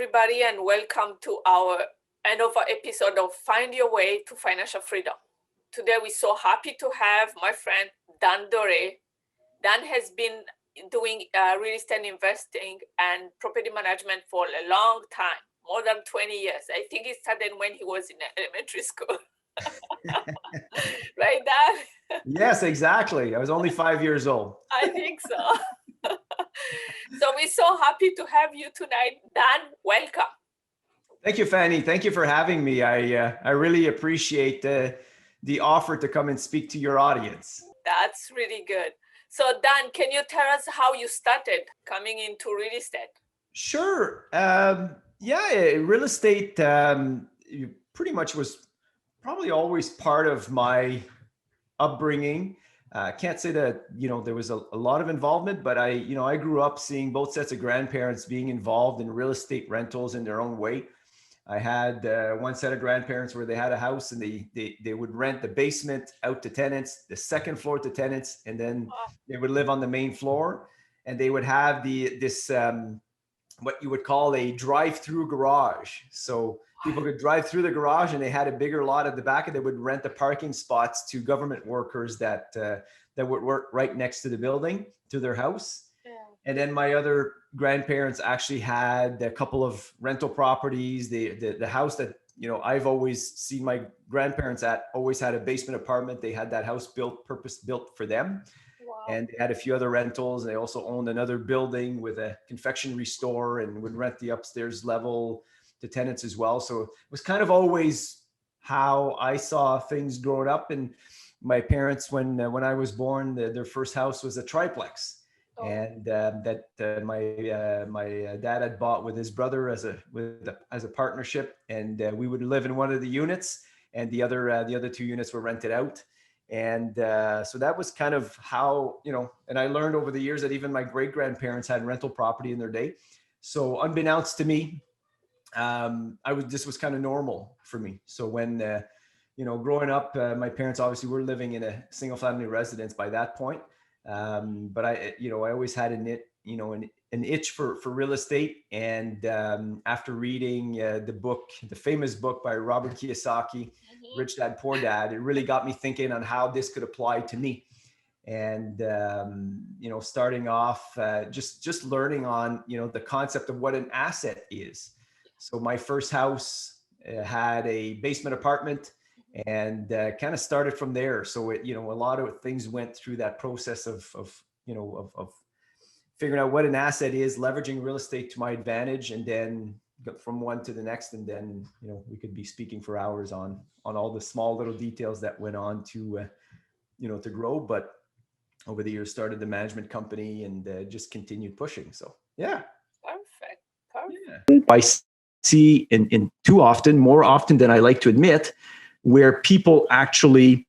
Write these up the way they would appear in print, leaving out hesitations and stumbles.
everybody, and welcome to our another episode of Find Your Way to Financial Freedom. Today, we're so happy to have my friend, Dan Doré. Dan has been doing real estate investing and property management for a long time, more than 20 years. I think it started when he was in elementary school. Right, Dan? Yes, exactly. I was only 5 years old. I think so. So we're so happy to have you tonight. Dan, welcome. Thank you, Fanny. Thank you for having me. I really appreciate the offer to come and speak to your audience. That's really good. So Dan, can you tell us how you started coming into real estate? Sure. Real estate pretty much was probably always part of my upbringing. Can't say that, there was a lot of involvement, but I grew up seeing both sets of grandparents being involved in real estate rentals in their own way. I had one set of grandparents where they had a house and they would rent the basement out to tenants, the second floor to tenants, and then they would live on the main floor, and they would have this what you would call a drive-through garage. So people could drive through the garage, and they had a bigger lot at the back, and they would rent the parking spots to government workers that would work right next to the building, to their house. Yeah. And then my other grandparents actually had a couple of rental properties. The house that, I've always seen my grandparents at always had a basement apartment. They had that house purpose built for them. Wow. And they had a few other rentals. They also owned another building with a confectionery store and would rent the upstairs level to tenants as well. So it was kind of always how I saw things growing up. And my parents, when I was born, their first house was a triplex. Oh. And my dad had bought with his brother as a partnership, and we would live in one of the units, and the other two units were rented out. And so that was kind of how, and I learned over the years that even my great grandparents had rental property in their day. So unbeknownst to me, this was kind of normal for me. So when, growing up, my parents obviously were living in a single family residence by that point. But I always had an itch for real estate. And after reading the famous book by Robert Kiyosaki, Rich Dad, Poor Dad, it really got me thinking on how this could apply to me. And, starting off, just learning on, the concept of what an asset is. So my first house had a basement apartment, and kind of started from there. So a lot of things went through that process of figuring out what an asset is, leveraging real estate to my advantage, and then from one to the next. And then, we could be speaking for hours on all the small little details that went on to grow. But over the years, started the management company and just continued pushing. So, yeah. Perfect. Yeah. I see in more often than I like to admit, where people actually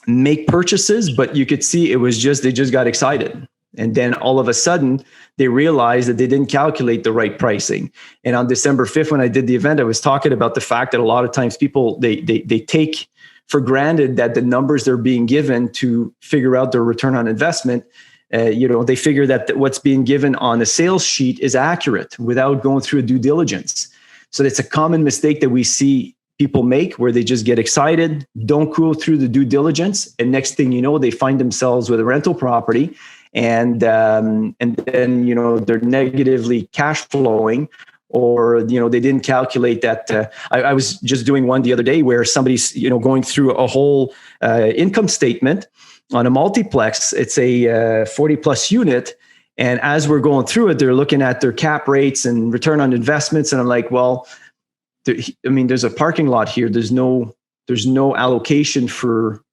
make purchases, but you could see they just got excited. And then all of a sudden they realized that they didn't calculate the right pricing. And on December 5th, when I did the event, I was talking about the fact that a lot of times people, they take for granted that the numbers they're being given to figure out their return on investment, they figure that what's being given on a sales sheet is accurate without going through a due diligence. So it's a common mistake that we see people make, where they just get excited, don't go through the due diligence, and next thing you know, they find themselves with a rental property, and then they're negatively cash flowing, or they didn't calculate that. I was just doing one the other day where somebody's going through a whole income statement on a multiplex. It's a 40 plus unit. And as we're going through it, they're looking at their cap rates and return on investments. And I'm like, well, there's a parking lot here. There's no allocation for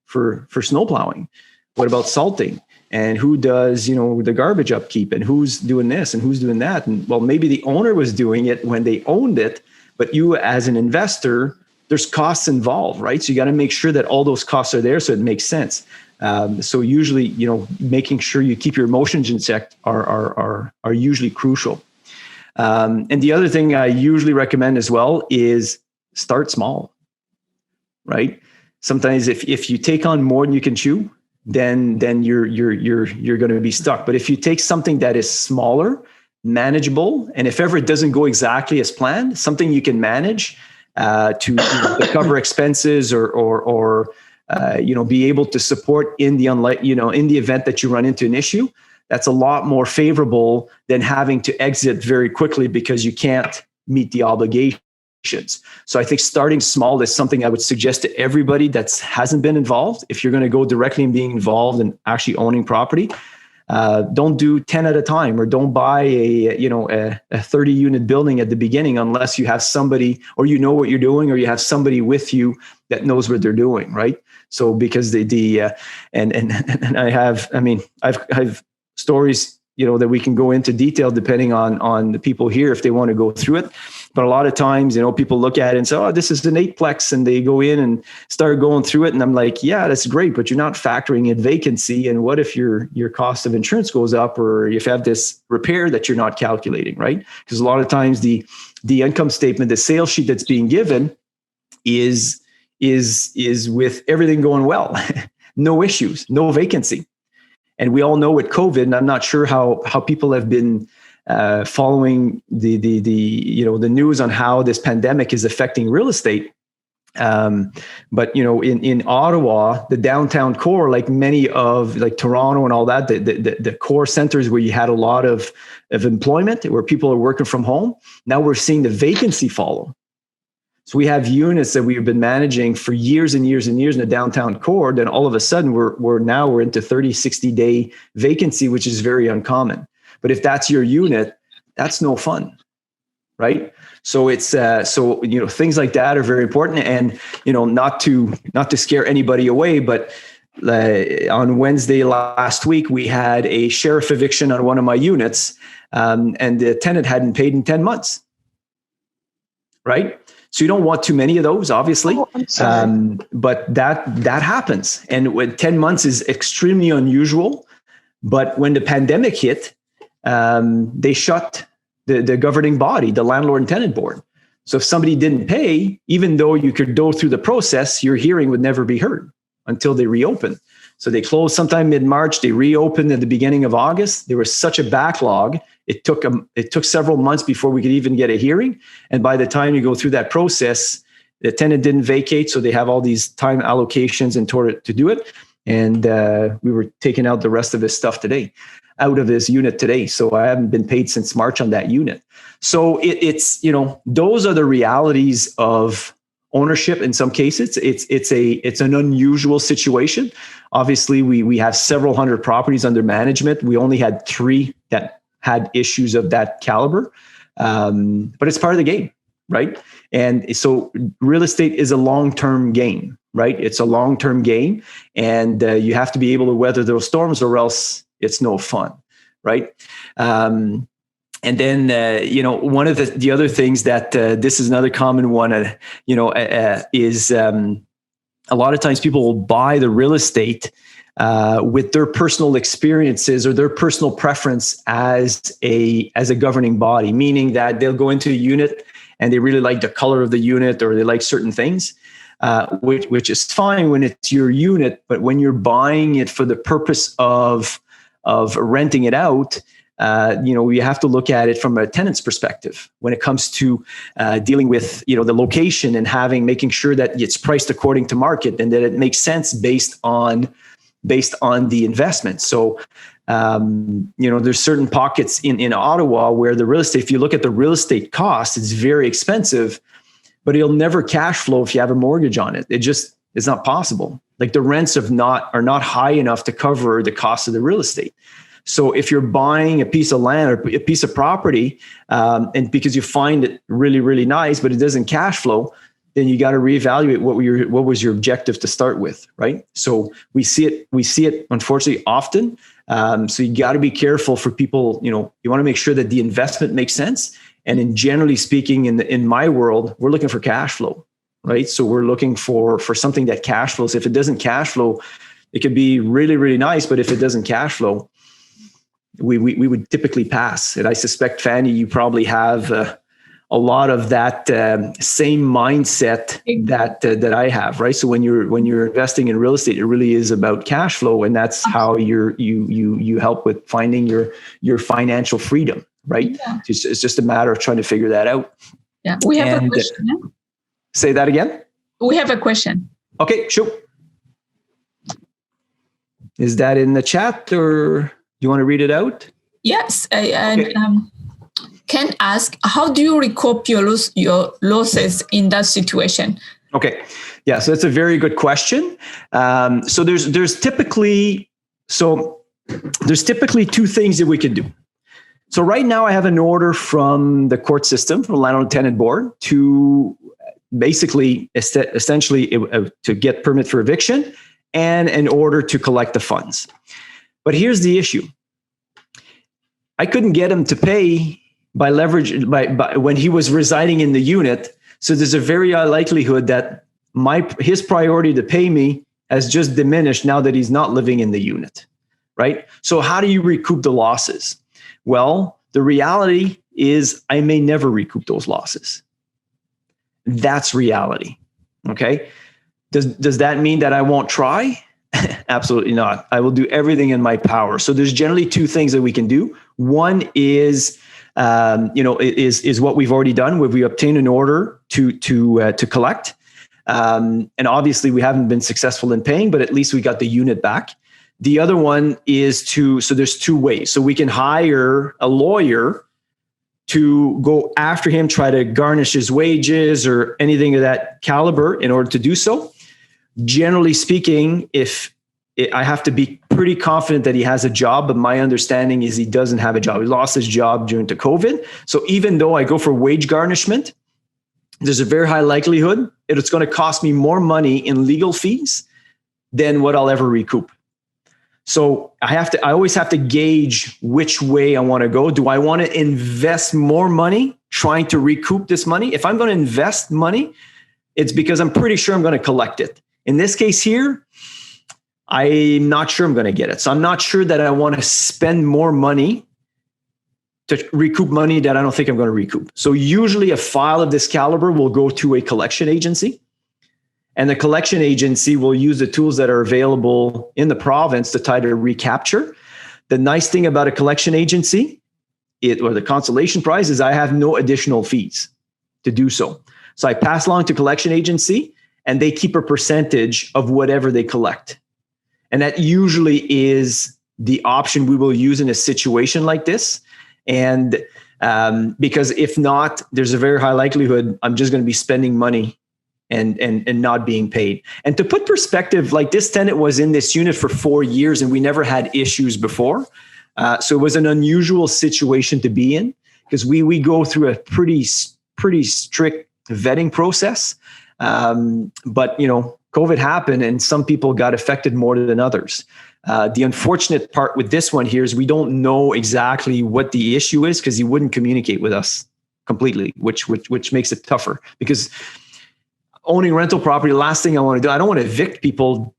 snow plowing. What about salting? And who does, the garbage upkeep, and who's doing this and who's doing that? And well, maybe the owner was doing it when they owned it, but you as an investor, there's costs involved, right? So you got to make sure that all those costs are there so it makes sense. So usually, making sure you keep your emotions in check are usually crucial. And the other thing I usually recommend as well is start small, right? Sometimes if you take on more than you can chew, then you're going to be stuck. But if you take something that is smaller, manageable. And if ever it doesn't go exactly as planned, something you can manage to cover expenses or be able to support in the in the event that you run into an issue. That's a lot more favorable than having to exit very quickly because you can't meet the obligations. So I think starting small is something I would suggest to everybody that hasn't been involved. If you're going to go directly in being involved in actually owning property, don't do 10 at a time, or don't buy a 30 unit building at the beginning unless you have somebody, or you know what you're doing, or you have somebody with you that knows what they're doing, right? So because I've stories, that we can go into detail depending on the people here if they want to go through it. But a lot of times, people look at it and say, oh, this is an 8-plex, and they go in and start going through it. And I'm like, yeah, that's great, but you're not factoring in vacancy. And what if your cost of insurance goes up, or if you have this repair that you're not calculating, right? Because a lot of times the income statement, the sales sheet that's being given is with everything going well, no issues, no vacancy. And we all know with COVID, and I'm not sure how people have been following the news on how this pandemic is affecting real estate. But in Ottawa, the downtown core, like many of Toronto and all that, the core centers where you had a lot of employment, where people are working from home, now we're seeing the vacancy follow. So we have units that we've been managing for years and years and years in the downtown core. Then all of a sudden we're into 30, 60 day vacancy, which is very uncommon. But if that's your unit, that's no fun, right? So it's things like that are very important. And not to scare anybody away, but on Wednesday last week we had a sheriff eviction on one of my units, and the tenant hadn't paid in 10 months, right? So you don't want too many of those, obviously, but that happens. And when 10 months is extremely unusual, but when the pandemic hit, they shut the governing body, the landlord and tenant board. So if somebody didn't pay, even though you could go through the process, your hearing would never be heard until they reopen. So they closed sometime mid-March. They reopened at the beginning of August. There was such a backlog. It took several months before we could even get a hearing. And by the time you go through that process, the tenant didn't vacate. So they have all these time allocations in order to do it. And we were taking out the rest of his stuff out of his unit today. So I haven't been paid since March on that unit. So it's those are the realities of ownership. In some cases, it's an unusual situation. Obviously, we have several hundred properties under management. We only had 3 that had issues of that caliber, but it's part of the game, right? And so real estate is a long-term game, right? It's a long-term game, and you have to be able to weather those storms, or else it's no fun, right? And then, one of the other things that this is another common one, is a lot of times people will buy the real estate with their personal experiences or their personal preference as a governing body, meaning that they'll go into a unit and they really like the color of the unit, or they like certain things, which is fine when it's your unit. But when you're buying it for the purpose of renting it out, you have to look at it from a tenant's perspective when it comes to dealing with the location and making sure that it's priced according to market and that it makes sense based on the investment. So there's certain pockets in Ottawa where the real estate, if you look at the real estate cost, it's very expensive, but it'll never cash flow if you have a mortgage on it. It's not possible. Like the rents are not high enough to cover the cost of the real estate. So if you're buying a piece of land or a piece of property, and because you find it really, really nice, but it doesn't cash flow, then you got to reevaluate what was your objective to start with, right? So we see it unfortunately often. So you got to be careful for people. You want to make sure that the investment makes sense. And in generally speaking, in my world, we're looking for cash flow, right? So we're looking for something that cash flows. If it doesn't cash flow, it could be really, really nice, but if it doesn't cash flow, we would typically pass. And I suspect, Fanny, you probably have a lot of that same mindset that I have, right? So when you're investing in real estate, it really is about cash flow, and that's how you help with finding your financial freedom, right? Yeah. It's just a matter of trying to figure that out. Yeah. We have a question. Yeah? Say that again. We have a question. Okay, sure. Is that in the chat, or do you want to read it out? Yes. Okay. Ken ask, how do you recoup your losses in that situation? Okay. Yeah. So that's a very good question. So there's typically two things that we can do. So right now I have an order from the court system, from the landlord tenant board, to basically essentially to get permit for eviction and an order to collect the funds. But here's the issue. I couldn't get him to pay by leverage by when he was residing in the unit. So there's a very high likelihood that his priority to pay me has just diminished now that he's not living in the unit, right? So how do you recoup the losses? Well, the reality is I may never recoup those losses. That's reality, okay? Does that mean that I won't try? Absolutely not. I will do everything in my power. So there's generally two things that we can do. One is, is what we've already done, where we obtain an order to collect. And obviously we haven't been successful in paying, but at least we got the unit back. The other one is so there's two ways. So we can hire a lawyer to go after him, try to garnish his wages or anything of that caliber in order to do so. Generally speaking, I have to be pretty confident that he has a job, but my understanding is he doesn't have a job. He lost his job during the COVID. So even though I go for wage garnishment, there's a very high likelihood it's going to cost me more money in legal fees than what I'll ever recoup. So I always have to gauge which way I want to go. Do I want to invest more money trying to recoup this money? If I'm going to invest money, it's because I'm pretty sure I'm going to collect it. In this case here, I'm not sure I'm going to get it. So I'm not sure that I want to spend more money to recoup money that I don't think I'm going to recoup. So usually a file of this caliber will go to a collection agency, and the collection agency will use the tools that are available in the province to try to recapture. The nice thing about a collection agency, or the consolation prize, is I have no additional fees to do so. So I pass along to collection agency, and they keep a percentage of whatever they collect. And that usually is the option we will use in a situation like this. And because if not, there's a very high likelihood I'm just going to be spending money and not being paid. And to put perspective, like this tenant was in this unit for 4 years and we never had issues before. So it was an unusual situation to be in, because we go through a pretty strict vetting process. But COVID happened and some people got affected more than others. The unfortunate part with this one here is we don't know exactly what the issue is, because he wouldn't communicate with us completely, which makes it tougher. Because owning rental property, the last thing I want to do, I don't want to evict people,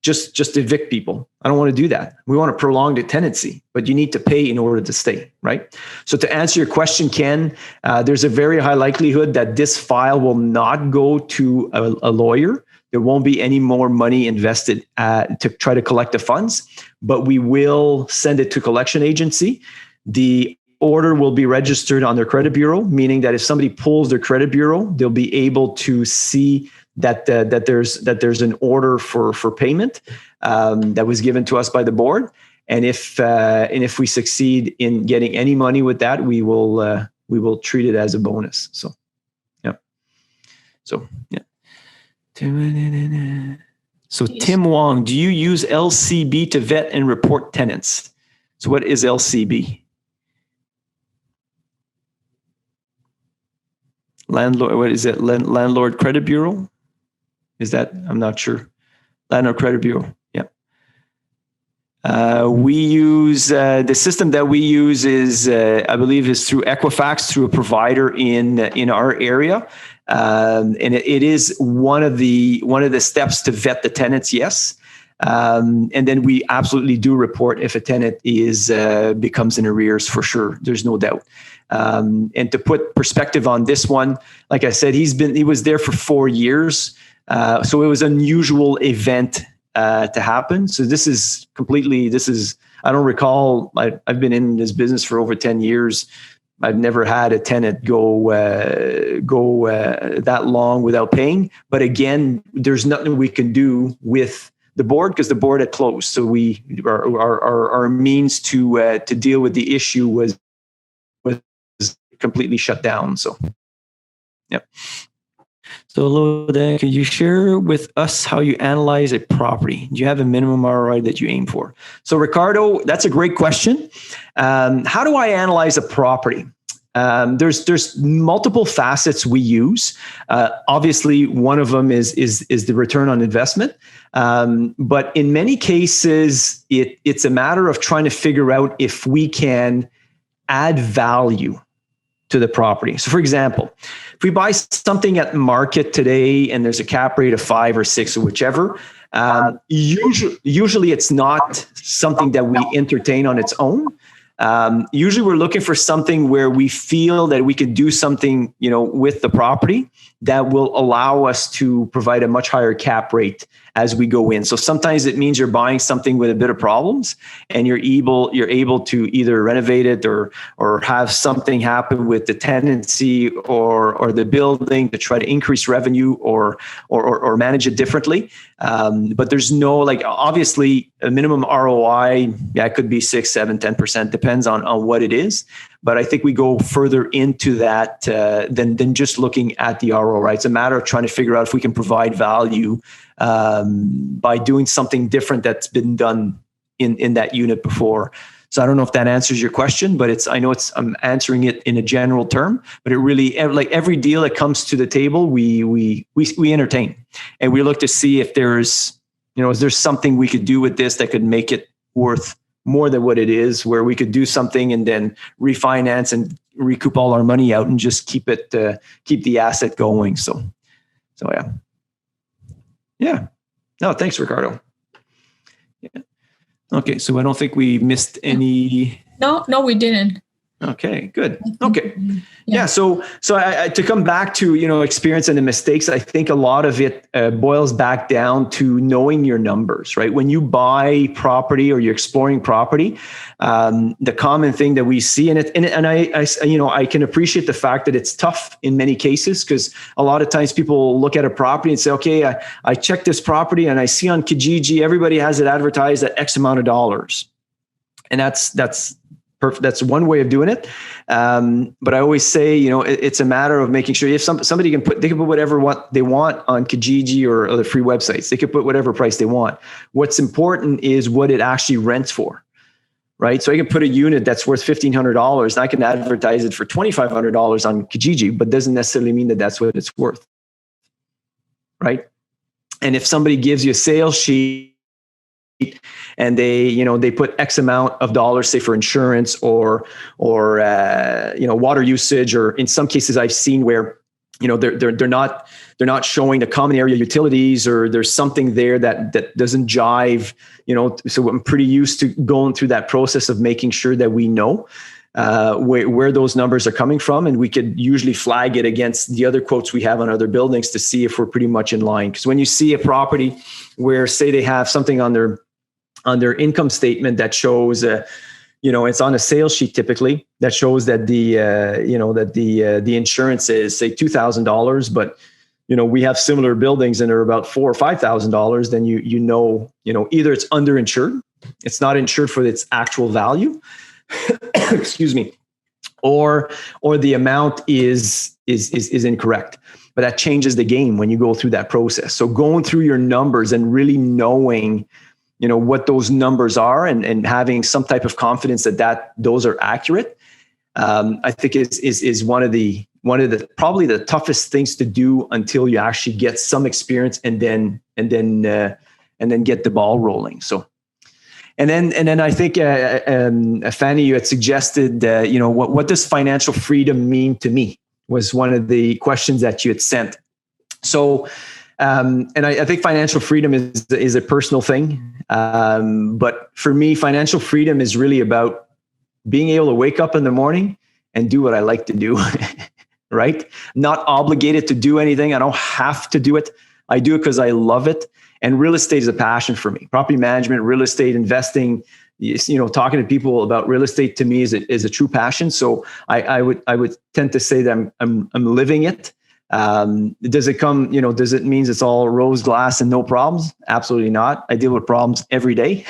just evict people. I don't want to do that. We want to prolong the tenancy, but you need to pay in order to stay, right? So to answer your question, Ken, there's a very high likelihood that this file will not go to a lawyer. There won't be any more money invested to try to collect the funds, but we will send it to collection agency. The order will be registered on their credit bureau, meaning that if somebody pulls their credit bureau, they'll be able to see that there's an order for payment that was given to us by the board. And if we succeed in getting any money with that, we will treat it as a bonus. So, yeah. So Tim Wong, do you use LCB to vet and report tenants? So what is LCB? Landlord, what is it? Landlord Credit Bureau? Is that? I'm not sure. Landlord Credit Bureau. Yeah. We use the system that we use is I believe is through Equifax, through a provider in our area. And it is one of the steps to vet the tenants, yes. And then we absolutely do report if a tenant becomes in arrears, for sure. There's no doubt. And to put perspective on this one, like I said, he was there for 4 years. So it was an unusual event to happen. So this is I don't recall. I've been in this business for over 10 years. I've never had a tenant go that long without paying. But again, there's nothing we can do with the board because the board had closed. So our means to deal with the issue was completely shut down. So, yep. So, Loda, could you share with us how you analyze a property? Do you have a minimum ROI that you aim for? So, Ricardo, that's a great question. How do I analyze a property? There's multiple facets we use. Obviously, one of them is the return on investment. But in many cases, it's a matter of trying to figure out if we can add value to the property. So, for example, if we buy something at market today and there's a cap rate of 5 or 6 or whichever, usually it's not something that we entertain on its own. Usually we're looking for something where we feel that we could do something, with the property that will allow us to provide a much higher cap rate as we go in. So sometimes it means you're buying something with a bit of problems and you're able to either renovate it or have something happen with the tenancy or the building to try to increase revenue or manage it differently. But there's no, obviously a minimum ROI, it could be 6, 7, 10%, depends on what it is. But I think we go further into that than just looking at the ROI. Right? It's a matter of trying to figure out if we can provide value by doing something different that's been done in that unit before. So I don't know if that answers your question, but I'm answering it in a general term. But it really, like every deal that comes to the table, we entertain, and we look to see if is there something we could do with this that could make it worth more than what it is, where we could do something and then refinance and recoup all our money out and just keep the asset going. So yeah. No, thanks, Ricardo. Yeah. Okay, so I don't think we missed any. No, we didn't. Okay, good. Okay. Yeah. So to come back to, experience and the mistakes, I think a lot of it boils back down to knowing your numbers, right? When you buy property or you're exploring property, the common thing that we see in it, and I can appreciate the fact that it's tough in many cases, because a lot of times people look at a property and say, okay, I checked this property and I see on Kijiji, everybody has it advertised at X amount of dollars. And that's perfect. That's one way of doing it. But I always say, it's a matter of making sure if somebody can put whatever they want on Kijiji or other free websites. They can put whatever price they want. What's important is what it actually rents for, right? So I can put a unit that's worth $1,500 and I can advertise it for $2,500 on Kijiji, but doesn't necessarily mean that that's what it's worth, right? And if somebody gives you a sales sheet and they put X amount of dollars, say for insurance or water usage, or in some cases I've seen where they're not showing the common area utilities, or there's something there that doesn't jive. So I'm pretty used to going through that process of making sure that we know where those numbers are coming from, and we could usually flag it against the other quotes we have on other buildings to see if we're pretty much in line. Because when you see a property where, say, they have something on their income statement that shows, it's on a sales sheet typically that shows that the insurance is, say, $2,000, but we have similar buildings and they're about $4,000 or $5,000, then either it's underinsured, it's not insured for its actual value, excuse me, or the amount is incorrect. But that changes the game when you go through that process. So going through your numbers and really knowing what those numbers are and having some type of confidence that those are accurate, I think is one of the probably the toughest things to do until you actually get some experience and then get the ball rolling. So, and then I think Fanny, you had suggested what does financial freedom mean to me was one of the questions that you had sent. So. And I think financial freedom is a personal thing. But for me, financial freedom is really about being able to wake up in the morning and do what I like to do, right? Not obligated to do anything. I don't have to do it. I do it because I love it. And real estate is a passion for me. Property management, real estate, investing, talking to people about real estate to me is a true passion. So I would tend to say that I'm living it. Does it mean it's all rose glass and no problems? Absolutely not. I deal with problems every day.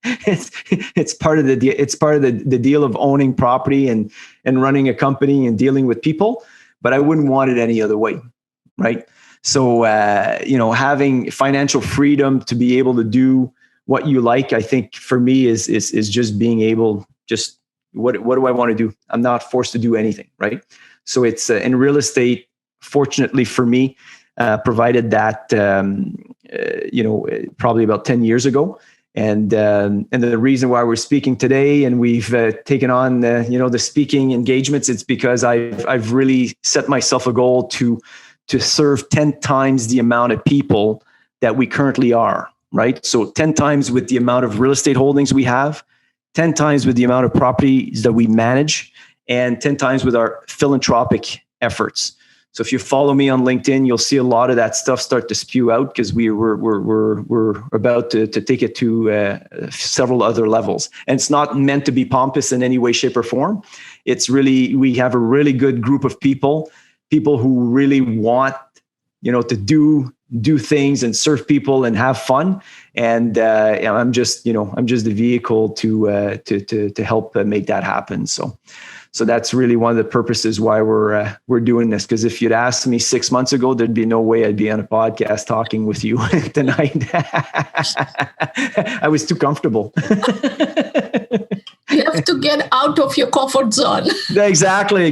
It's part of the deal of owning property and running a company and dealing with people, but I wouldn't want it any other way. Right. So, having financial freedom to be able to do what you like, I think for me is just being able, just what do I want to do? I'm not forced to do anything. Right. So it's in real estate, fortunately for me, provided that, probably about 10 years ago. And the reason why we're speaking today and we've taken on, the speaking engagements, it's because I've really set myself a goal to serve 10 times the amount of people that we currently are, right? So 10 times with the amount of real estate holdings we have, 10 times with the amount of properties that we manage, and 10 times with our philanthropic efforts. So if you follow me on LinkedIn, you'll see a lot of that stuff start to spew out because we're about to take it to several other levels. And it's not meant to be pompous in any way, shape, or form. It's really, we have a really good group of people who really want, to do things and serve people and have fun. And I'm just the vehicle to help make that happen. So that's really one of the purposes why we're doing this. Because if you'd asked me 6 months ago, there'd be no way I'd be on a podcast talking with you tonight. I was too comfortable. You have to get out of your comfort zone. Exactly.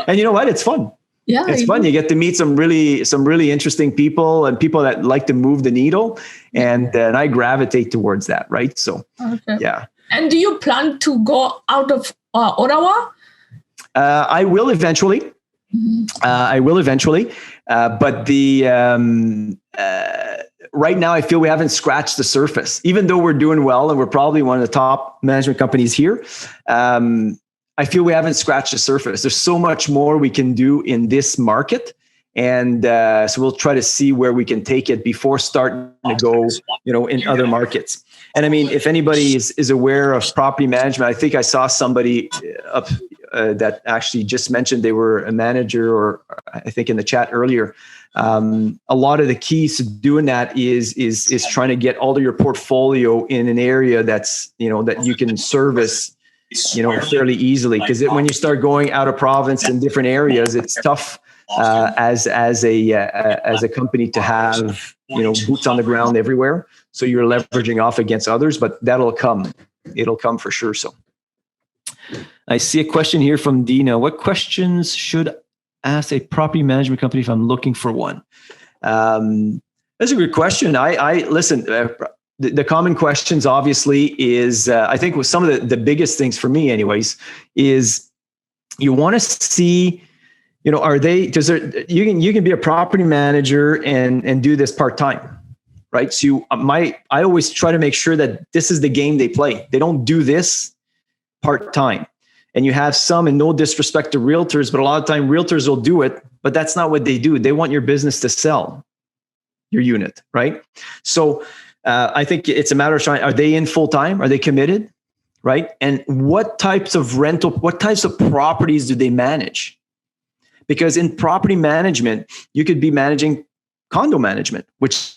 And you know what? It's fun. Yeah, it's fun. You get to meet some really interesting people and people that like to move the needle, and I gravitate towards that. Right. So, okay. Yeah. And do you plan to go out of Ottawa? I will eventually. But right now I feel we haven't scratched the surface. Even though we're doing well and we're probably one of the top management companies here, I feel we haven't scratched the surface. There's so much more we can do in this market. And so we'll try to see where we can take it before starting to go, in other markets. And I mean, if anybody is aware of property management, I think I saw somebody up that actually just mentioned they were a manager, or I think in the chat earlier. A lot of the keys to doing that is trying to get all of your portfolio in an area that's, that you can service, fairly easily. Because when you start going out of province in different areas, it's tough as a company to have, boots on the ground everywhere. So you're leveraging off against others, but that'll come. It'll come for sure. So I see a question here from Dina. What questions should ask a property management company if I'm looking for one? That's a good question. I listen. The common questions, obviously, is I think with some of the biggest things for me, anyways, is you want to see, are they? Because you can be a property manager and do this part time, right? So I always try to make sure that this is the game they play. They don't do this part time. And you have some, and no disrespect to realtors, but a lot of time realtors will do it, but that's not what they do. They want your business to sell your unit, right? So I think it's a matter of trying, are they in full time? Are they committed, right? And what types of properties do they manage? Because in property management, you could be managing condo management, which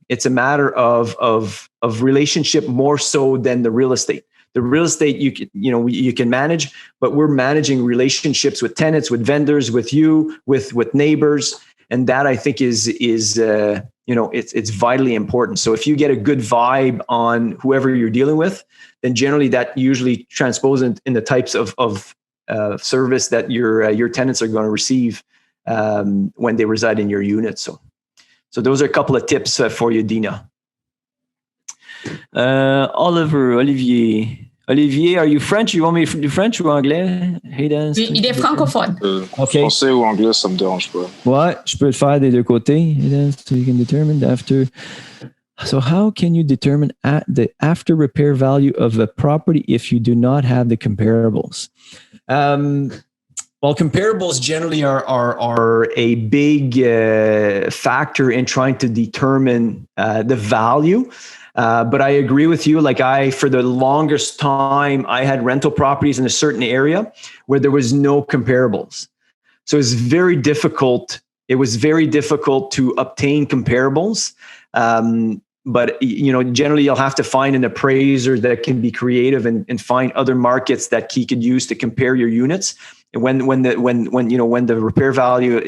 it's a matter of relationship more so than the real estate. The real estate you can manage, but we're managing relationships with tenants, with vendors, with you, with neighbors, and that I think is it's vitally important. So if you get a good vibe on whoever you're dealing with, then generally that usually transposes in the types of service that your tenants are going to receive when they reside in your unit. So those are a couple of tips for you, Dina. Olivier, are you French? You want me to do French ou anglais? Hayden, Il est francophone. Okay. Français ou anglais, ça me dérange pas. Ouais, je peux le faire des deux côtés. Hayden, so you can determine after. So how can you determine the after repair value of a property if you do not have the comparables? Well, comparables generally are a big factor in trying to determine the value. But I agree with you. Like for the longest time, I had rental properties in a certain area where there was no comparables. So it was very difficult. It was very difficult to obtain comparables. But generally you'll have to find an appraiser that can be creative and find other markets that he could use to compare your units. And when the repair value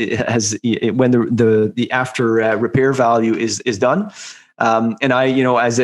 when the after repair value is done. And I, as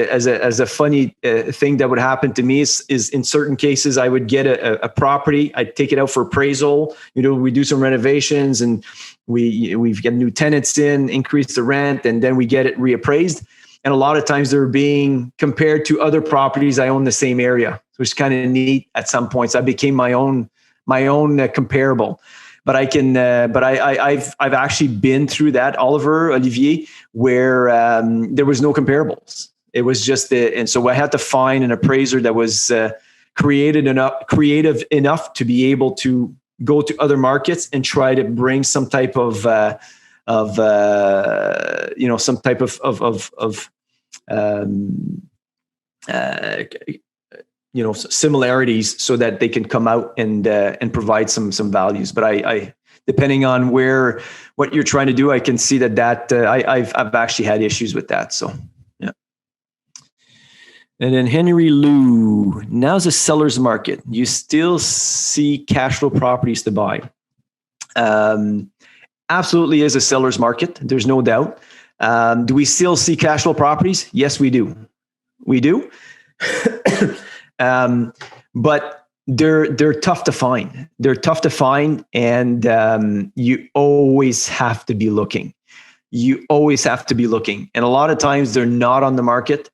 a funny thing that would happen to me is in certain cases, I would get a property, I'd take it out for appraisal. We do some renovations and we get new tenants in, increase the rent, and then we get it reappraised. And a lot of times they're being compared to other properties I own in the same area, which is kind of neat. At some points, I became my own comparable. But I've actually been through that, Olivier, where there was no comparables. It was just and so I had to find an appraiser that was creative enough to be able to go to other markets and try to bring some type of similarities so that they can come out and provide some values. But I depending on what you're trying to do, I can see that I've actually had issues with that. So yeah. And then Henry Lou, now's a seller's market. You still see cash flow properties to buy. Absolutely is a seller's market. There's no doubt. Do we still see cash flow properties? Yes, we do. We do. But they're tough to find. They're tough to find, and you always have to be looking. You always have to be looking. And a lot of times they're not on the market.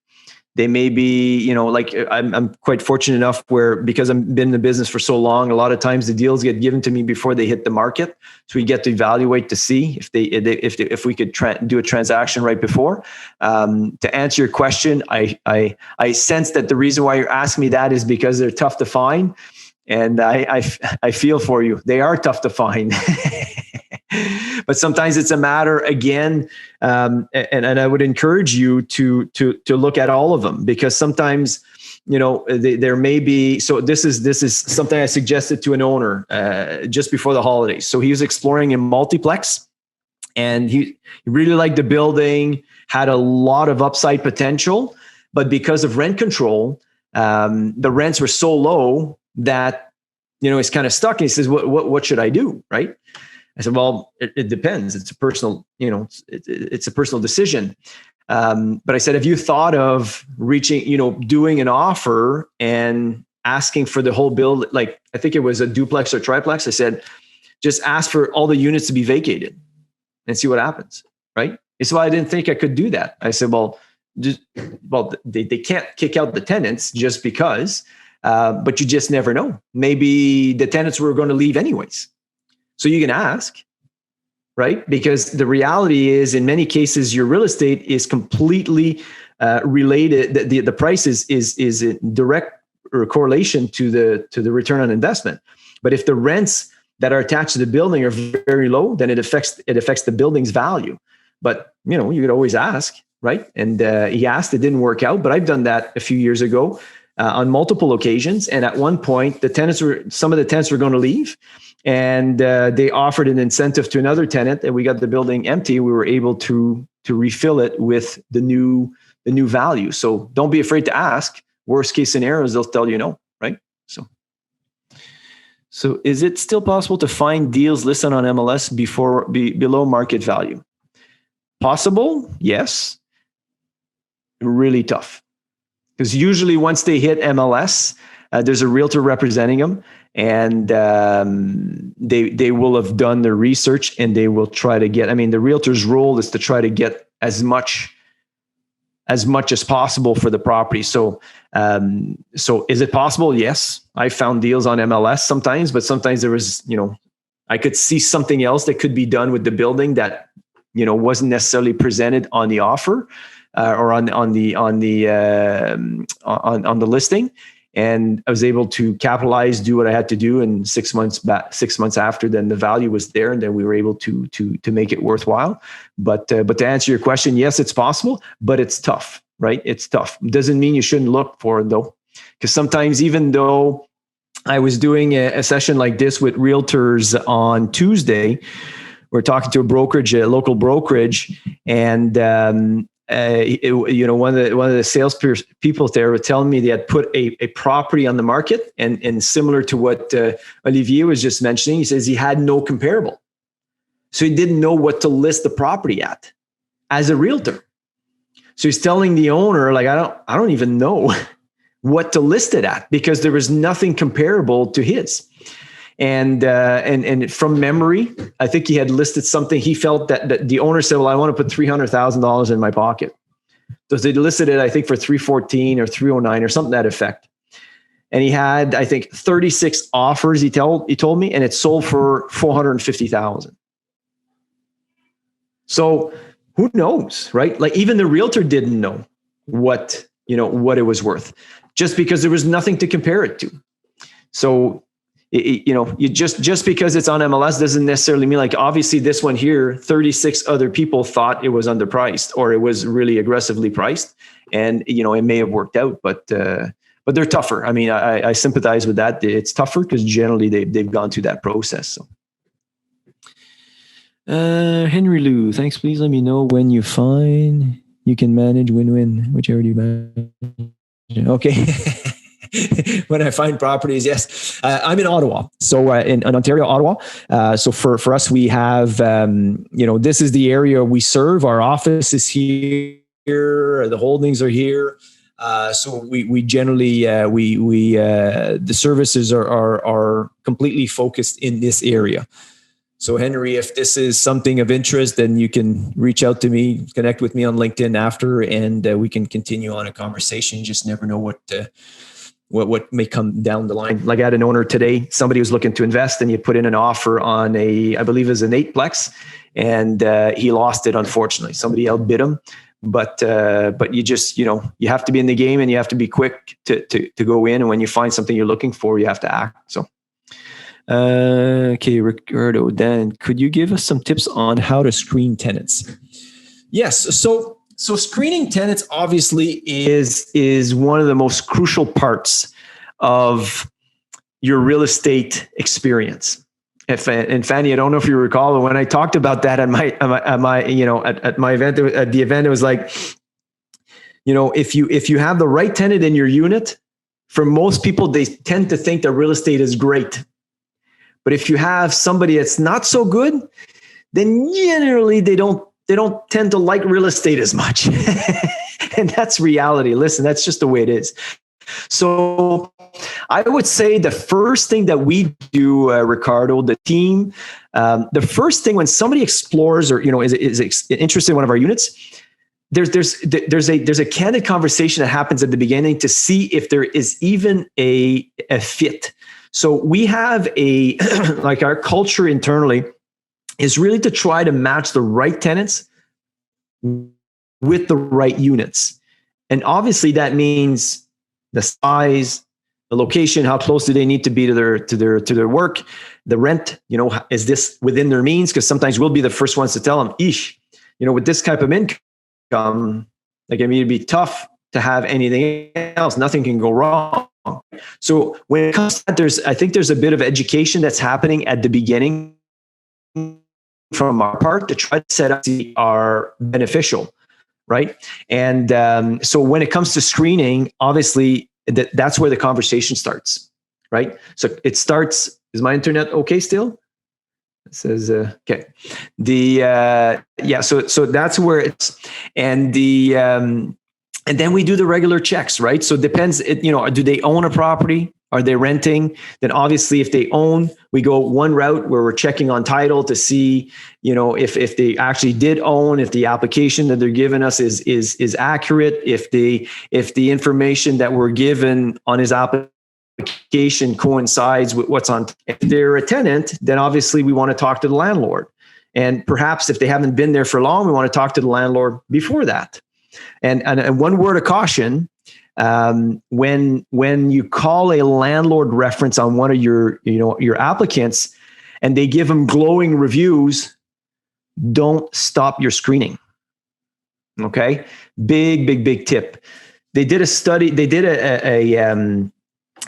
They may be, I'm quite fortunate enough where, because I've been in the business for so long, a lot of times the deals get given to me before they hit the market. So we get to evaluate to see if we could do a transaction right before. To answer your question, I sense that the reason why you're asking me that is because they're tough to find. And I feel for you. They are tough to find. But sometimes it's a matter, again, and I would encourage you to look at all of them, because sometimes, there may be. So this is something I suggested to an owner just before the holidays. So he was exploring a multiplex, and he really liked the building, had a lot of upside potential, but because of rent control, the rents were so low that he's kind of stuck. And he says, "What should I do?" Right? I said, well, it depends. It's a personal, it's a personal decision. But I said, have you thought of doing an offer and asking for the whole build? Like, I think it was a duplex or triplex. I said, just ask for all the units to be vacated and see what happens. Right. And so I didn't think I could do that. I said, they can't kick out the tenants just because, but you just never know. Maybe the tenants were going to leave anyways. So you can ask, right? Because the reality is, in many cases, your real estate is completely related. The price is in direct correlation to the return on investment. But if the rents that are attached to the building are very low, then it affects the building's value. But you could always ask, right? And he asked, it didn't work out. But I've done that a few years ago on multiple occasions. And at one point, some of the tenants were going to leave. And they offered an incentive to another tenant, and we got the building empty. We were able to refill it with the new value. So don't be afraid to ask. Worst case scenarios, they'll tell you no, right? So is it still possible to find deals listed on MLS below market value? possible? Yes. Really tough. Because usually once they hit MLS, there's a realtor representing them, and they will have done their research, and they will try to get, I mean, the realtor's role is to try to get as much as possible for the property. So is it possible? Yes. I found deals on MLS sometimes, but sometimes there was, I could see something else that could be done with the building that, wasn't necessarily presented on the offer, or on the listing. And I was able to capitalize, do what I had to do. And 6 months after, then the value was there, and then we were able to make it worthwhile. But to answer your question, yes, it's possible, but it's tough, right? It's tough. Doesn't mean you shouldn't look for it though, because sometimes, even though I was doing a session like this with realtors on Tuesday, we're talking to a local brokerage, and one of the sales people there were telling me they had put a property on the market, and similar to what Olivier was just mentioning, he says he had no comparable, so he didn't know what to list the property at as a realtor. So he's telling the owner, like, I don't even know what to list it at, because there was nothing comparable to his. And from memory, I think he had listed something. He felt that the owner said, well, I want to put $300,000 in my pocket. So they listed it, I think, for 314 or 309 or something to that effect. And he had, I think, 36 offers, he told me, and it sold for $450,000. So who knows, right? Like, even the realtor didn't know what it was worth, just because there was nothing to compare it to. So you just because it's on MLS doesn't necessarily mean, like, obviously this one here, 36 other people thought it was underpriced, or it was really aggressively priced, and it may have worked out, but they're tougher. I mean, I sympathize with that. It's tougher because generally they've gone through that process. So. Henry Lou, thanks. Please let me know when you find you can manage win-win, whichever you manage. Okay. When I find properties, yes. I'm in Ottawa. So in Ontario, Ottawa. So for us, we have, this is the area we serve. Our office is here. The holdings are here. So we generally, the services are completely focused in this area. So Henry, if this is something of interest, then you can reach out to me, connect with me on LinkedIn after, and we can continue on a conversation. You just never know what may come down the line. Like, I had an owner today, somebody was looking to invest, and you put in an offer on I believe it was an 8-plex, and he lost it, unfortunately. Somebody outbid him. But you just, you have to be in the game, and you have to be quick to go in. And when you find something you're looking for, you have to act. So, okay, Ricardo, Dan, could you give us some tips on how to screen tenants? Yes. So screening tenants obviously is one of the most crucial parts of your real estate experience. And Fanny, I don't know if you recall, but when I talked about that at my at my event, at the event, it was like, if you have the right tenant in your unit, for most people, they tend to think that real estate is great. But if you have somebody that's not so good, then generally they don't tend to like real estate as much. And that's reality. Listen, that's just the way it is. So I would say the first thing that we do, Ricardo, the team, the first thing when somebody explores or is interested in one of our units, there's a candid conversation that happens at the beginning to see if there is even a fit. So we have like, our culture internally is really to try to match the right tenants with the right units. And obviously that means the size, the location, how close do they need to be to their work, the rent, is this within their means? Because sometimes we'll be the first ones to tell them, with this type of income, like, it'd be tough to have anything else. Nothing can go wrong. So when it comes to that, I think there's a bit of education that's happening at the beginning from our part to try to set up our beneficial, right? And so when it comes to screening, obviously that's where the conversation starts, right? So it starts, is my internet okay still? It says, okay. So that's where it's, and then we do the regular checks, right? So it depends, do they own a property? Are they renting? Then obviously if they own, we go one route where we're checking on title to see, if they actually did own, if the application that they're giving us is accurate, if the information that we're given on his application coincides with what's on. If they're a tenant, then obviously we want to talk to the landlord. And perhaps if they haven't been there for long, we want to talk to the landlord before that. And one word of caution, when you call a landlord reference on one of your applicants and they give them glowing reviews, don't stop your screening. Okay. Big tip. They did a study. They did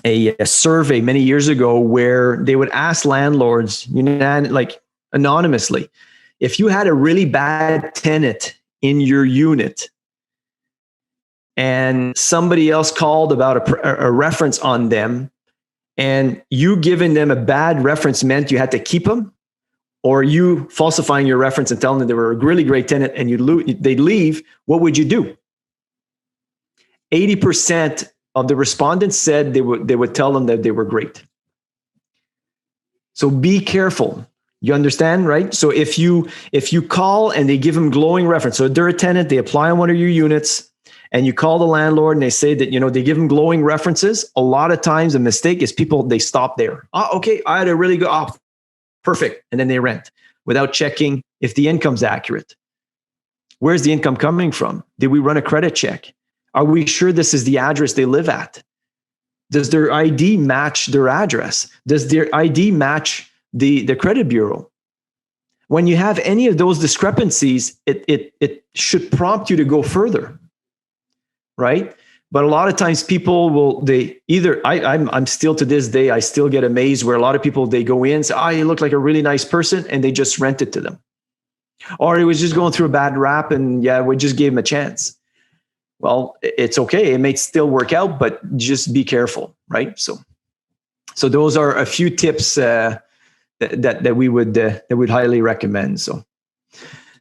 a survey many years ago where they would ask landlords, like anonymously, if you had a really bad tenant in your unit and somebody else called about a reference on them, and you giving them a bad reference meant you had to keep them, or you falsifying your reference and telling them they were a really great tenant and they'd leave, what would you do? 80% of the respondents said they would tell them that they were great. So be careful. You understand, right? So if you call and they give them glowing reference, so they're a tenant, they apply on one of your units, and you call the landlord and they say that, they give them glowing references. A lot of times the mistake is they stop there. Oh, okay, I had a really good, perfect. And then they rent without checking if the income's accurate. Where's the income coming from? Did we run a credit check? Are we sure this is the address they live at? Does their ID match their address? Does their ID match the credit bureau? When you have any of those discrepancies, it should prompt you to go further. Right? But a lot of times people I'm still to this day, I still get amazed where a lot of people, they go in and say, you look like a really nice person, and they just rent it to them. Or he was just going through a bad rap and we just gave him a chance. Well, it's okay. It may still work out, but just be careful, right? So those are a few tips that we would highly recommend. So,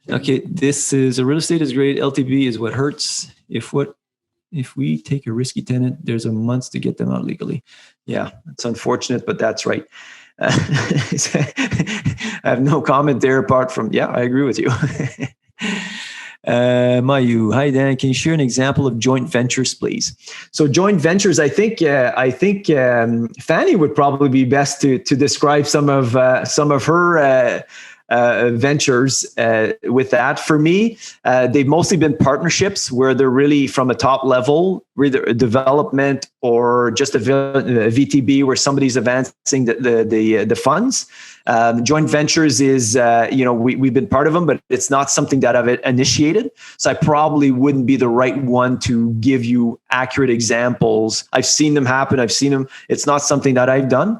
okay, this is a real estate is great. LTV is what hurts. If we take a risky tenant, there's a month to get them out legally. Yeah, it's unfortunate, but that's right. I have no comment there apart from, I agree with you. Mayu, hi Dan, can you share an example of joint ventures, please? So joint ventures, I think Fanny would probably be best to describe some of her ventures with that. For me, they've mostly been partnerships where they're really from a top level, either a development or just a VTB where somebody's advancing the funds. Joint ventures is, we've been part of them, but it's not something that I've initiated. So I probably wouldn't be the right one to give you accurate examples. I've seen them happen. It's not something that I've done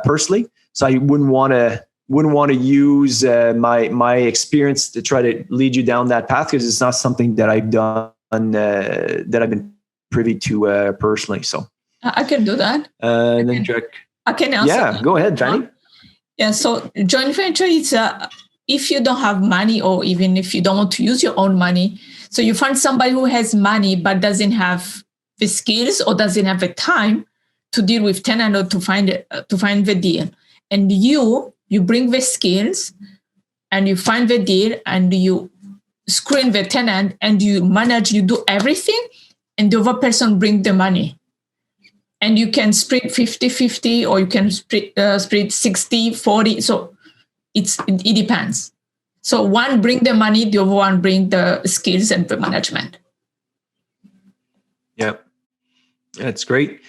personally. So I wouldn't want to use my experience to try to lead you down that path, because it's not something that I've done, that I've been privy to personally. So I can do that. And then I can answer. Yeah, go ahead, Fanny. Yeah, so joint venture is if you don't have money, or even if you don't want to use your own money, so you find somebody who has money but doesn't have the skills or doesn't have the time to deal with tenant or to find the deal, and you bring the skills and you find the deal and you screen the tenant and you do everything, and the other person bring the money. And you can split 50-50 or you can split 60-40. So it depends. So one bring the money, the other one bring the skills and the management. Yeah, that's great.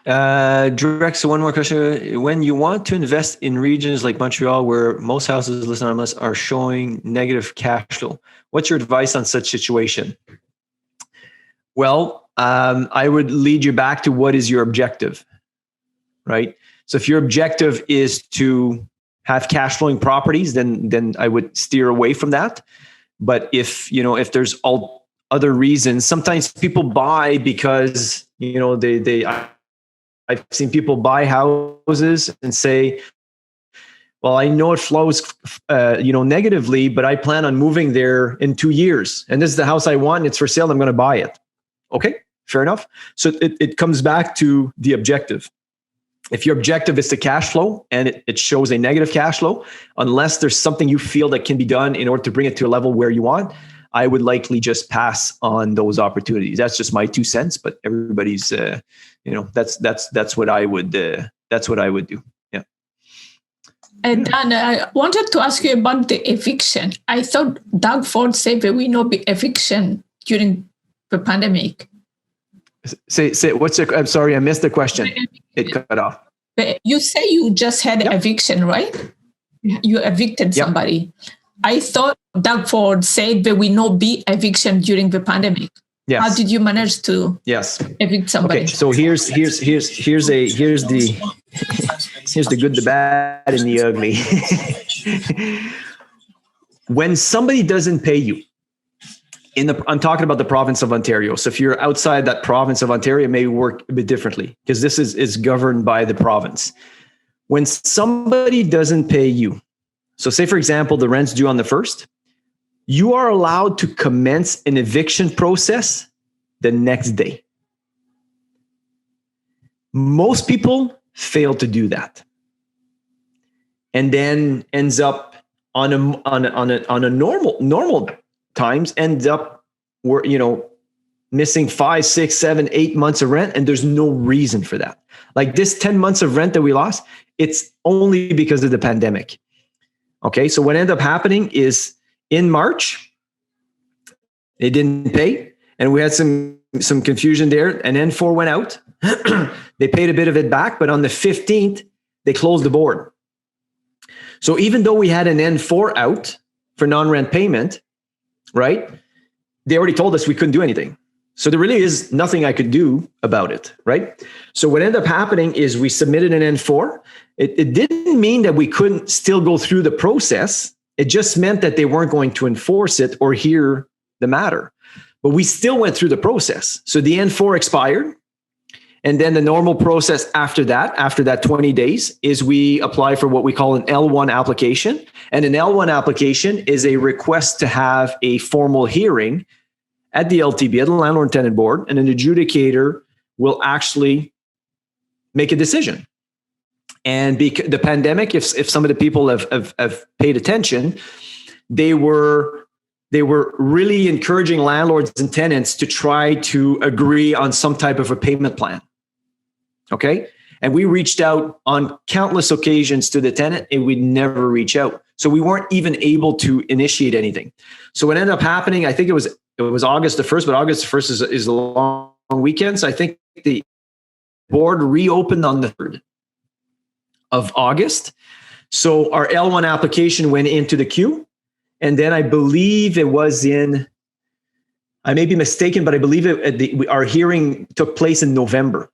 Drex, so one more question. When you want to invest in regions like Montreal, where most houses listed on MLS are showing negative cash flow, what's your advice on such situation? Well, I would lead you back to what is your objective, right? So if your objective is to have cash flowing properties, then I would steer away from that. But if there's all other reasons, sometimes people buy because, I've seen people buy houses and say, Well, I know it flows, negatively, but I plan on moving there in 2 years. And this is the house I want. It's for sale. I'm going to buy it. Okay, fair enough. So it comes back to the objective. If your objective is to cash flow and it shows a negative cash flow, unless there's something you feel that can be done in order to bring it to a level where you want, I would likely just pass on those opportunities. That's just my 2 cents, but everybody's, that's what I would do. Yeah. And Dan, I wanted to ask you about the eviction. I thought Doug Ford said there will not be eviction during the pandemic. Say I'm sorry, I missed the question. It cut off. But you say you just had eviction, right? You evicted somebody. I thought Doug Ford said there will not be eviction during the pandemic. Yes. How did you manage to evict somebody? Okay, so here's the good, the bad, and the ugly. When somebody doesn't pay you, I'm talking about the province of Ontario. So if you're outside that province of Ontario, it may work a bit differently because this is governed by the province. When somebody doesn't pay you, so say for example, the rent's due on the 1st, you are allowed to commence an eviction process the next day. Most people fail to do that, and then ends up on a normal times ends up missing 5, 6, 7, 8 months of rent, and there's no reason for that. Like this 10 months of rent that we lost, it's only because of the pandemic. Okay, so what ended up happening is in March, they didn't pay, and we had some confusion there. An N4 went out. They paid a bit of it back, but on the 15th, they closed the board. So even though we had an N4 out for non-rent payment, right, they already told us we couldn't do anything. So there really is nothing I could do about it, right? So what ended up happening is we submitted an N4. It didn't mean that we couldn't still go through the process. It just meant that they weren't going to enforce it or hear the matter. But we still went through the process. So the N4 expired. And then the normal process after that 20 days, is we apply for what we call an L1 application. And an L1 application is a request to have a formal hearing at the LTB, at the Landlord and Tenant Board, and an adjudicator will actually make a decision. And the pandemic, if some of the people have paid attention, they were really encouraging landlords and tenants to try to agree on some type of a payment plan. Okay. And we reached out on countless occasions to the tenant and we'd never reach out. So we weren't even able to initiate anything. So what ended up happening, I think it was August the 1st, but August the 1st is a long weekend. So I think the board reopened on the 3rd of August. So our L1 application went into the queue. And then I believe it was I may be mistaken, but I believe our hearing took place in November.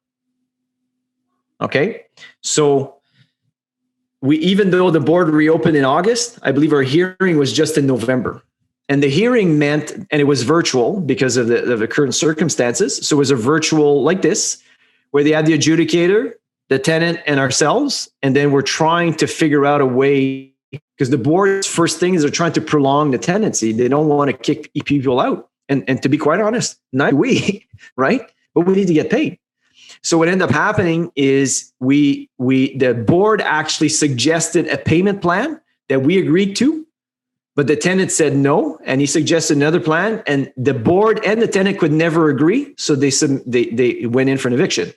Okay. So even though the board reopened in August, I believe our hearing was just in November. And the hearing meant, and it was virtual because of the current circumstances. So it was a virtual like this, where they had the adjudicator, the tenant, and ourselves. And then we're trying to figure out a way, because the board's first thing is they're trying to prolong the tenancy. They don't want to kick people out. And to be quite honest, not we, right? But we need to get paid. So what ended up happening is the board actually suggested a payment plan that we agreed to, but the tenant said no, and he suggested another plan, and the board and the tenant could never agree. So they went in for an eviction.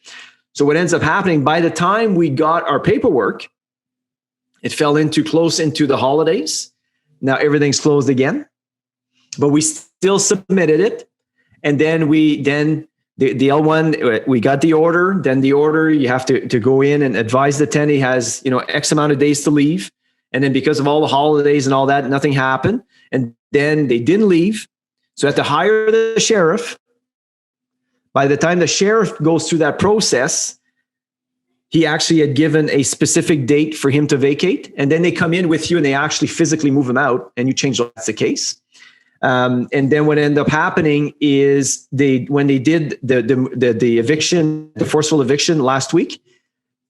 So what ends up happening, by the time we got our paperwork, it fell close into the holidays. Now everything's closed again, but we still submitted it. And then the L1, we got the order. Then the order, you have to go in and advise the tenant he has, X amount of days to leave. And then because of all the holidays and all that, nothing happened. And then they didn't leave. So I had to hire the sheriff. By the time the sheriff goes through that process, he actually had given a specific date for him to vacate. And then they come in with you and they actually physically move him out, and you change that's the case. And then what ended up happening is when they did the eviction, the forceful eviction last week,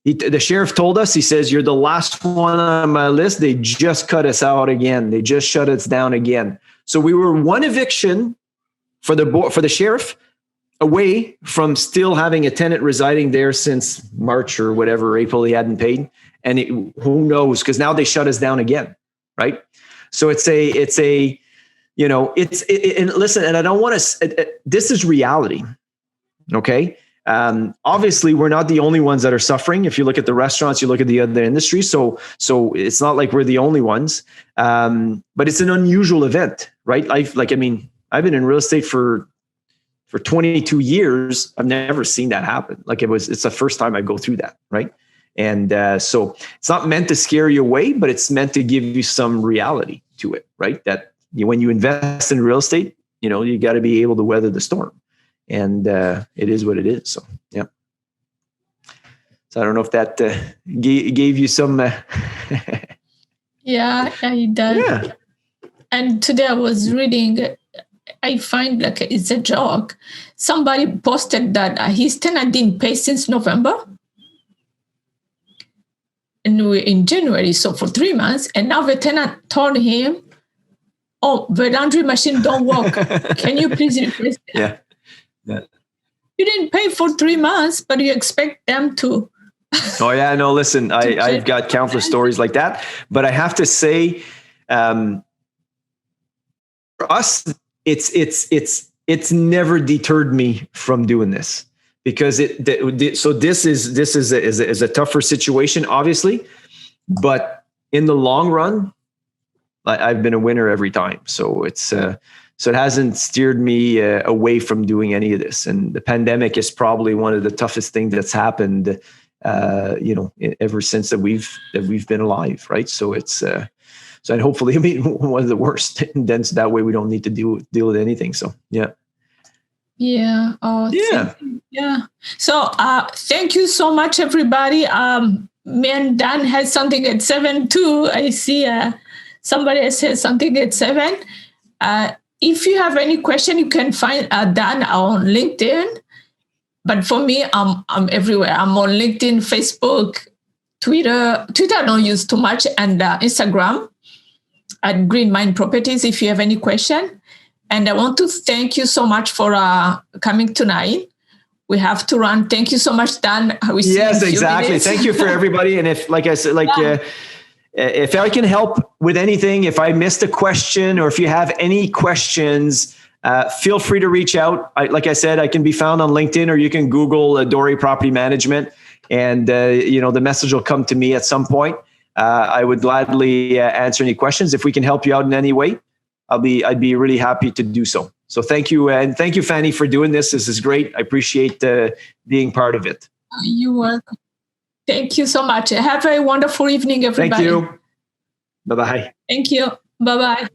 The sheriff told us, he says, you're the last one on my list. They just cut us out again. They just shut us down again. So we were one eviction for the sheriff away from still having a tenant residing there since March or whatever, April, he hadn't paid. And who knows? Because now they shut us down again. Right. So and listen, and I don't want to, this is reality. Okay. Obviously we're not the only ones that are suffering. If you look at the restaurants, you look at the other industries. So it's not like we're the only ones. But it's an unusual event, right? I've been in real estate for 22 years. I've never seen that happen. It's the first time I go through that. Right. And so it's not meant to scare you away, but it's meant to give you some reality to it, right? That when you invest in real estate, you got to be able to weather the storm. And it is what it is. So, yeah. So I don't know if that gave you some. Yeah, it does. Yeah. And today I was reading, I find it's a joke. Somebody posted that his tenant didn't pay since November. And we're in January, so for 3 months. And now the tenant told him, oh, the laundry machine don't work. Can you please replace it? Yeah. You didn't pay for 3 months, but you expect them to. Oh yeah, no. Listen, I've got countless stories like that, but I have to say, for us, it's never deterred me from doing this because so this is a tougher situation, obviously, but in the long run, I've been a winner every time. So so it hasn't steered me away from doing any of this. And the pandemic is probably one of the toughest things that's happened, ever since that we've been alive, right? So and hopefully, one of the worst. And then so that way we don't need to deal with anything. So yeah. Yeah. Oh, yeah. Yeah. So thank you so much, everybody. Me and Dan has something at 7 too. I see somebody else has something at 7. If you have any question, you can find Dan on LinkedIn. But for me, I'm everywhere. I'm on LinkedIn, Facebook, Twitter. Twitter I don't use too much, and Instagram at Green Mind Properties. If you have any question, and I want to thank you so much for coming tonight. We have to run. Thank you so much, Dan. Yes, exactly. Thank you for everybody. And if, like I said, if I can help with anything, if I missed a question or if you have any questions, feel free to reach out. Like I said, I can be found on LinkedIn or you can Google Dore Property Management and, the message will come to me at some point. I would gladly answer any questions. If we can help you out in any way, I'd be really happy to do so. So thank you. And thank you, Fanny, for doing this. This is great. I appreciate being part of it. You're welcome. Thank you so much. Have a wonderful evening, everybody. Thank you. Bye-bye. Thank you. Bye-bye.